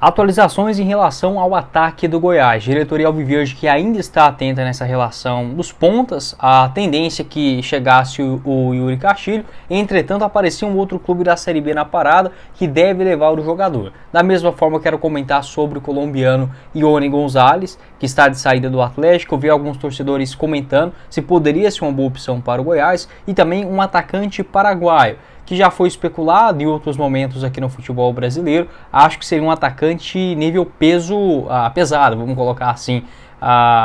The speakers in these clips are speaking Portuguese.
Atualizações em relação ao ataque do Goiás. Diretoria alviverde que ainda está atenta nessa relação dos pontas. A tendência é que chegasse o Yuri Castilho. Entretanto, aparecia um outro clube da Série B na parada que deve levar o jogador. Da mesma forma, eu quero comentar sobre o colombiano Iony Gonzalez, que está de saída do Atlético. Eu vi alguns torcedores comentando se poderia ser uma boa opção para o Goiás. E também um atacante paraguaio, que já foi especulado em outros momentos aqui no futebol brasileiro. Acho que seria um atacante nível pesado, vamos colocar assim,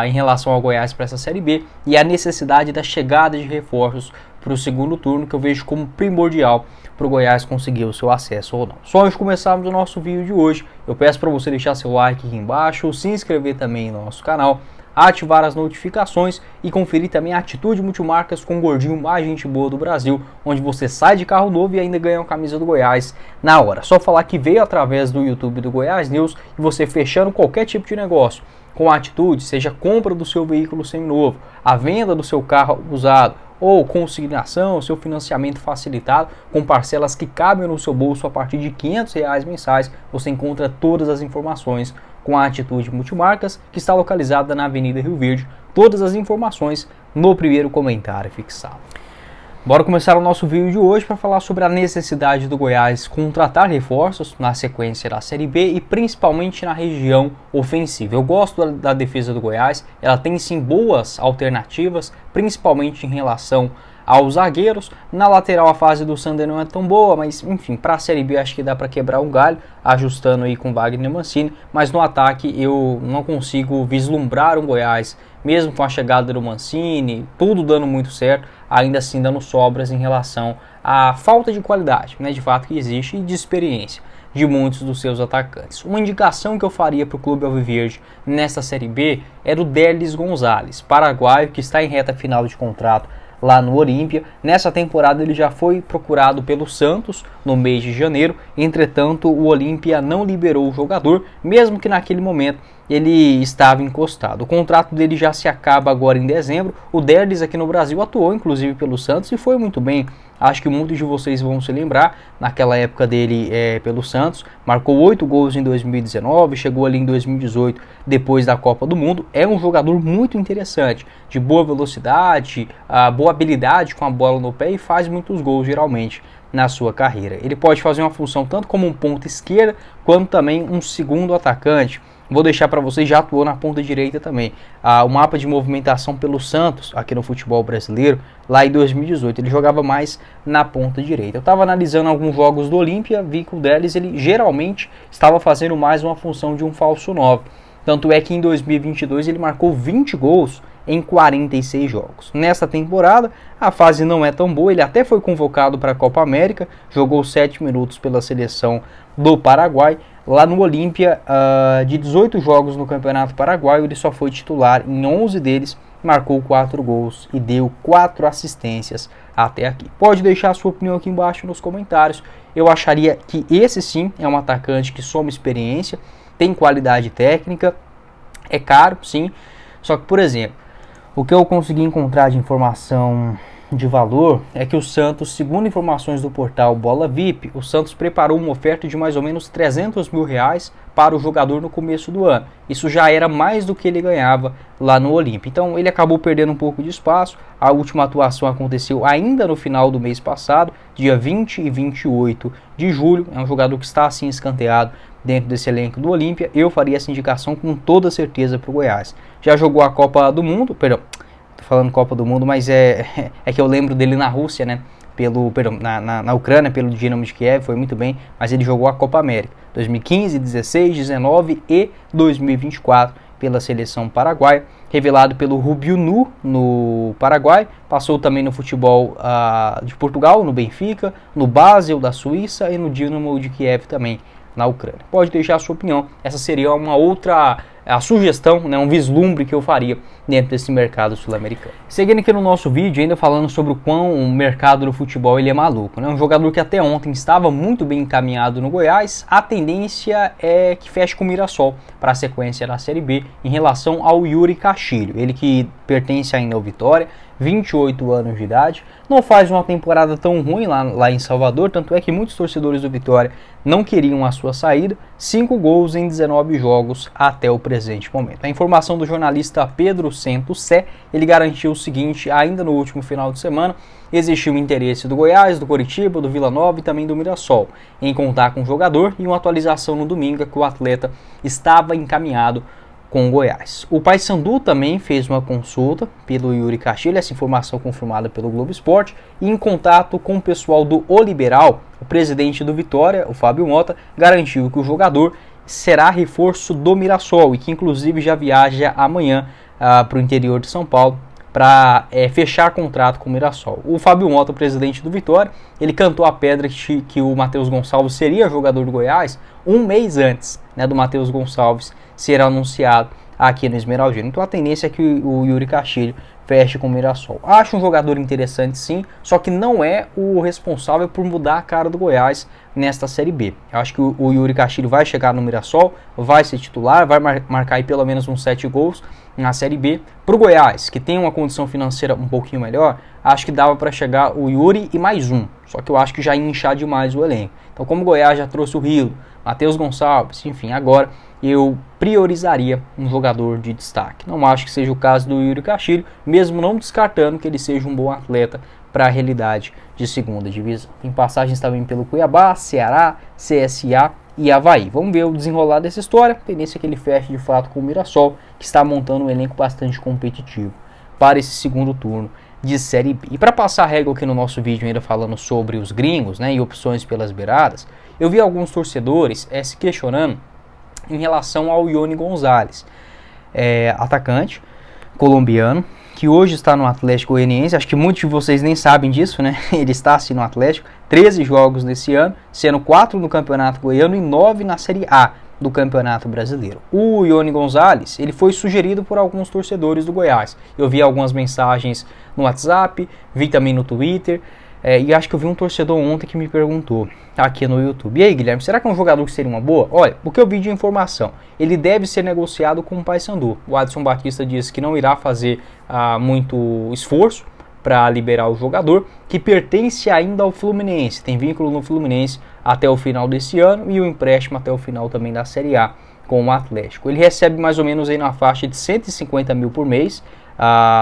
em relação ao Goiás para essa Série B, e a necessidade da chegada de reforços para o segundo turno, que eu vejo como primordial para o Goiás conseguir o seu acesso ou não. Só antes de começarmos o nosso vídeo de hoje, eu peço para você deixar seu like aqui embaixo, se inscrever também no nosso canal, ativar as notificações e conferir também a Atitude Multimarcas com o gordinho mais gente boa do Brasil, onde você sai de carro novo e ainda ganha uma camisa do Goiás na hora. Só falar que veio através do YouTube do Goiás News e você fechando qualquer tipo de negócio com a Atitude, seja compra do seu veículo seminovo, a venda do seu carro usado ou consignação, seu financiamento facilitado com parcelas que cabem no seu bolso a partir de R$500 mensais, você encontra todas as informações com a Atitude Multimarcas, que está localizada na Avenida Rio Verde. Todas as informações no primeiro comentário fixado. Bora começar o nosso vídeo de hoje para falar sobre a necessidade do Goiás contratar reforços na sequência da Série B e principalmente na região ofensiva. Eu gosto da defesa do Goiás, ela tem sim boas alternativas, principalmente em relação aos zagueiros. Na lateral a fase do Sander não é tão boa, mas enfim, para a Série B acho que dá para quebrar um galho, ajustando aí com Wagner Mancini, mas no ataque eu não consigo vislumbrar um Goiás, mesmo com a chegada do Mancini, tudo dando muito certo, ainda assim dando sobras em relação à falta de qualidade, né, de fato que existe, e de experiência de muitos dos seus atacantes. Uma indicação que eu faria para o clube alviverde nesta Série B era o Derlis Gonzalez, paraguaio, que está em reta final de contrato lá no Olímpia. Nessa temporada ele já foi procurado pelo Santos no mês de janeiro, entretanto o Olímpia não liberou o jogador, mesmo que naquele momento ele estava encostado. O contrato dele já se acaba agora em dezembro. O Derlis aqui no Brasil atuou inclusive pelo Santos e foi muito bem. Acho que muitos de vocês vão se lembrar, naquela época dele pelo Santos, marcou 8 gols em 2019, chegou ali em 2018 depois da Copa do Mundo. É um jogador muito interessante, de boa velocidade, boa habilidade com a bola no pé e faz muitos gols geralmente na sua carreira. Ele pode fazer uma função tanto como um ponta esquerda, quanto também um segundo atacante. Vou deixar para vocês, já atuou na ponta direita também. O mapa de movimentação pelo Santos, aqui no futebol brasileiro, lá em 2018, ele jogava mais na ponta direita. Eu estava analisando alguns jogos do Olímpia, vi que o Derlis, ele geralmente estava fazendo mais uma função de um falso 9. Tanto é que em 2022 ele marcou 20 gols em 46 jogos. Nessa temporada, a fase não é tão boa, ele até foi convocado para a Copa América, jogou 7 minutos pela seleção do Paraguai. Lá no Olímpia, de 18 jogos no Campeonato Paraguaio, ele só foi titular em 11 deles, marcou 4 gols e deu 4 assistências até aqui. Pode deixar a sua opinião aqui embaixo nos comentários. Eu acharia que esse sim é um atacante que soma experiência, tem qualidade técnica, é caro sim, só que, por exemplo, o que eu consegui encontrar de informação de valor é que o Santos, segundo informações do portal Bola VIP, o Santos preparou uma oferta de mais ou menos R$300 mil para o jogador no começo do ano. Isso já era mais do que ele ganhava lá no Olímpia. Então ele acabou perdendo um pouco de espaço. A última atuação aconteceu ainda no final do mês passado, dia 20 e 28 de julho. É um jogador que está assim escanteado dentro desse elenco do Olímpia. Eu faria essa indicação com toda certeza para o Goiás. Já jogou a Copa do Mundo, tô falando Copa do Mundo, mas é que eu lembro dele na Rússia, né? Na Ucrânia, pelo Dinamo de Kiev, foi muito bem, mas ele jogou a Copa América 2015, 16, 19 e 2024 pela seleção paraguaia, revelado pelo Rubio Nu no Paraguai, passou também no futebol de Portugal, no Benfica, no Basel da Suíça e no Dinamo de Kiev também na Ucrânia. Pode deixar a sua opinião, essa seria uma outra sugestão, né, um vislumbre que eu faria dentro desse mercado sul-americano. Seguindo aqui no nosso vídeo, ainda falando sobre o quão o mercado do futebol ele é maluco, né? Um jogador que até ontem estava muito bem encaminhado no Goiás, a tendência é que feche com o Mirassol para a sequência da Série B em relação ao Yuri Castilho, ele que pertence ainda ao Vitória, 28 anos de idade. Não faz uma temporada tão ruim lá em Salvador, tanto é que muitos torcedores do Vitória não queriam a sua saída. 5 gols em 19 jogos até o presente momento. A informação do jornalista Pedro Santos Sé, ele garantiu o seguinte, ainda no último final de semana, existiu interesse do Goiás, do Coritiba, do Vila Nova e também do Mirassol em contar com o jogador, e uma atualização no domingo é que o atleta estava encaminhado com o Goiás. O Paysandu também fez uma consulta pelo Yuri Castilho, essa informação confirmada pelo Globo Esporte, e em contato com o pessoal do O Liberal, o presidente do Vitória, o Fábio Mota, garantiu que o jogador será reforço do Mirassol e que inclusive já viaja amanhã para o interior de São Paulo para fechar contrato com o Mirassol. O Fábio Mota, presidente do Vitória, ele cantou a pedra que o Matheus Gonçalves seria jogador do Goiás um mês antes, né, do Matheus Gonçalves ser anunciado aqui no Esmeraldino. Então a tendência é que o Yuri Castilho feche com o Mirassol. Acho um jogador interessante sim, só que não é o responsável por mudar a cara do Goiás nesta Série B. Eu acho que o Yuri Castilho vai chegar no Mirassol, vai ser titular, vai marcar aí pelo menos uns 7 gols na Série B. Para o Goiás, que tem uma condição financeira um pouquinho melhor, acho que dava para chegar o Yuri e mais um. Só que eu acho que já ia inchar demais o elenco. Então como o Goiás já trouxe o Rio, Matheus Gonçalves, enfim, agora eu priorizaria um jogador de destaque. Não acho que seja o caso do Yuri Castilho, mesmo não descartando que ele seja um bom atleta para a realidade de segunda divisão. Tem passagens também pelo Cuiabá, Ceará, CSA e Avaí. Vamos ver o desenrolar dessa história. A tendência é que ele feche de fato com o Mirassol, que está montando um elenco bastante competitivo para esse segundo turno de Série B. E para passar a régua aqui no nosso vídeo, ainda falando sobre os gringos, né, e opções pelas beiradas, eu vi alguns torcedores se questionando em relação ao Yony Gonzalez, atacante colombiano, que hoje está no Atlético Goianiense. Acho que muitos de vocês nem sabem disso, né? Ele está assim no Atlético, 13 jogos nesse ano, sendo 4 no Campeonato Goiano e 9 na Série A do Campeonato Brasileiro. O Yony Gonzalez, ele foi sugerido por alguns torcedores do Goiás. Eu vi algumas mensagens no WhatsApp, vi também no Twitter, e acho que eu vi um torcedor ontem que me perguntou aqui no YouTube: e aí, Guilherme, será que é um jogador que seria uma boa? Olha, o que eu vi de informação, ele deve ser negociado com o Paysandu. O Adson Batista disse que não irá fazer muito esforço para liberar o jogador, que pertence ainda ao Fluminense, tem vínculo no Fluminense até o final desse ano e o empréstimo até o final também da Série A com o Atlético. Ele recebe mais ou menos aí na faixa de 150 mil por mês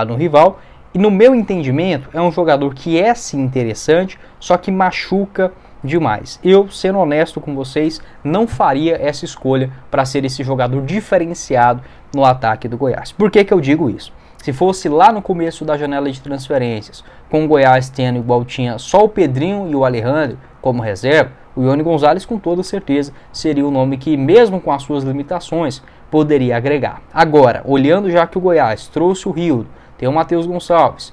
no rival. E no meu entendimento, é um jogador que é sim interessante, só que machuca demais. Eu, sendo honesto com vocês, não faria essa escolha para ser esse jogador diferenciado no ataque do Goiás. Por que que eu digo isso? Se fosse lá no começo da janela de transferências, com o Goiás tendo igual tinha só o Pedrinho e o Alejandro como reserva, o Yony Gonzalez com toda certeza seria o nome que, mesmo com as suas limitações, poderia agregar. Agora, olhando já que o Goiás trouxe o Rio, tem o Matheus Gonçalves,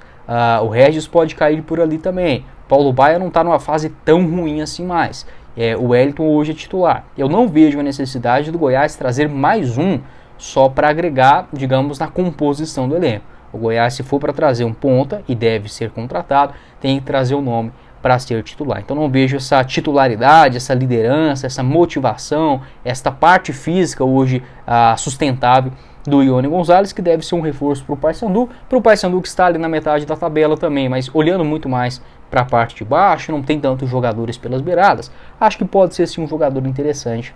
o Regis pode cair por ali também. Paulo Baia não está numa fase tão ruim assim mais. O Wellington hoje é titular. Eu não vejo a necessidade do Goiás trazer mais um só para agregar, digamos, na composição do elenco. O Goiás, se for para trazer um ponta, e deve ser contratado, tem que trazer o nome para ser titular. Então não vejo essa titularidade, essa liderança, essa motivação, esta parte física hoje sustentável do Yony Gonzalez, que deve ser um reforço para o Paysandu que está ali na metade da tabela também, mas olhando muito mais para a parte de baixo, não tem tantos jogadores pelas beiradas, acho que pode ser sim um jogador interessante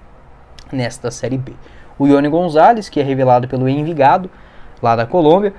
nesta Série B. O Yony Gonzalez, que é revelado pelo Envigado, lá da Colômbia,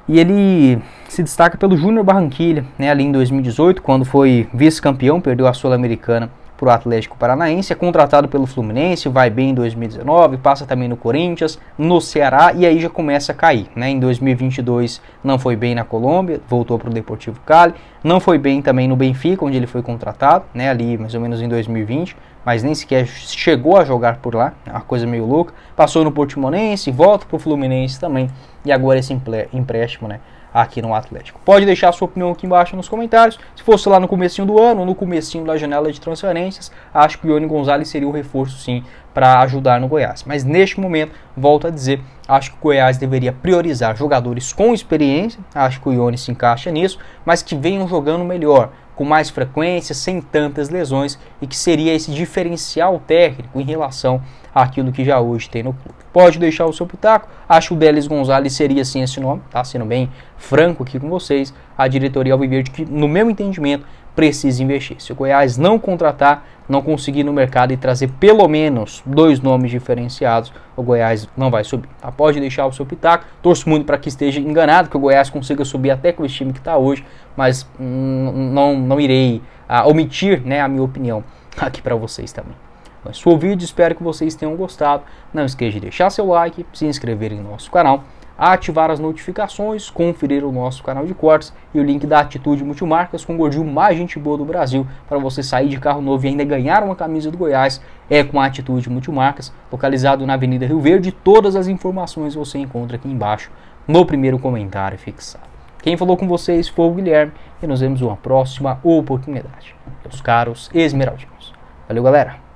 e ele se destaca pelo Júnior Barranquilla, né, ali em 2018, quando foi vice-campeão, perdeu a Sul-Americana para o Atlético Paranaense, é contratado pelo Fluminense, vai bem em 2019, passa também no Corinthians, no Ceará, e aí já começa a cair, né? Em 2022 não foi bem na Colômbia, voltou para o Deportivo Cali, não foi bem também no Benfica, onde ele foi contratado, né, ali mais ou menos em 2020, mas nem sequer chegou a jogar por lá, é uma coisa meio louca. Passou no Portimonense, volta para o Fluminense também, e agora esse empréstimo, né, aqui no Atlético. Pode deixar a sua opinião aqui embaixo nos comentários. Se fosse lá no comecinho do ano, ou no comecinho da janela de transferências, acho que o Yony Gonzalez seria o reforço sim para ajudar no Goiás. Mas neste momento, volto a dizer, acho que o Goiás deveria priorizar jogadores com experiência, acho que o Yony se encaixa nisso, mas que venham jogando melhor, com mais frequência, sem tantas lesões, e que seria esse diferencial técnico em relação àquilo que já hoje tem no clube. Pode deixar o seu pitaco, acho que o Delis Gonzalez seria sim esse nome, tá? Sendo bem franco aqui com vocês, a diretoria alviverde que, no meu entendimento, precisa investir. Se o Goiás não contratar, não conseguir no mercado e trazer pelo menos 2 nomes diferenciados, o Goiás não vai subir. Tá? Pode deixar o seu pitaco, torço muito para que esteja enganado, que o Goiás consiga subir até com o time que está hoje, mas não irei omitir, né, a minha opinião aqui para vocês também. Mas foi o vídeo, espero que vocês tenham gostado. Não esqueça de deixar seu like, se inscrever em nosso canal, ativar as notificações, conferir o nosso canal de cortes e o link da Atitude Multimarcas com o gordinho mais gente boa do Brasil para você sair de carro novo e ainda ganhar uma camisa do Goiás é com a Atitude Multimarcas, localizado na Avenida Rio Verde. Todas as informações você encontra aqui embaixo no primeiro comentário fixado. Quem falou com vocês foi o Guilherme e nos vemos em uma próxima oportunidade. Meus caros esmeraldinos. Valeu, galera!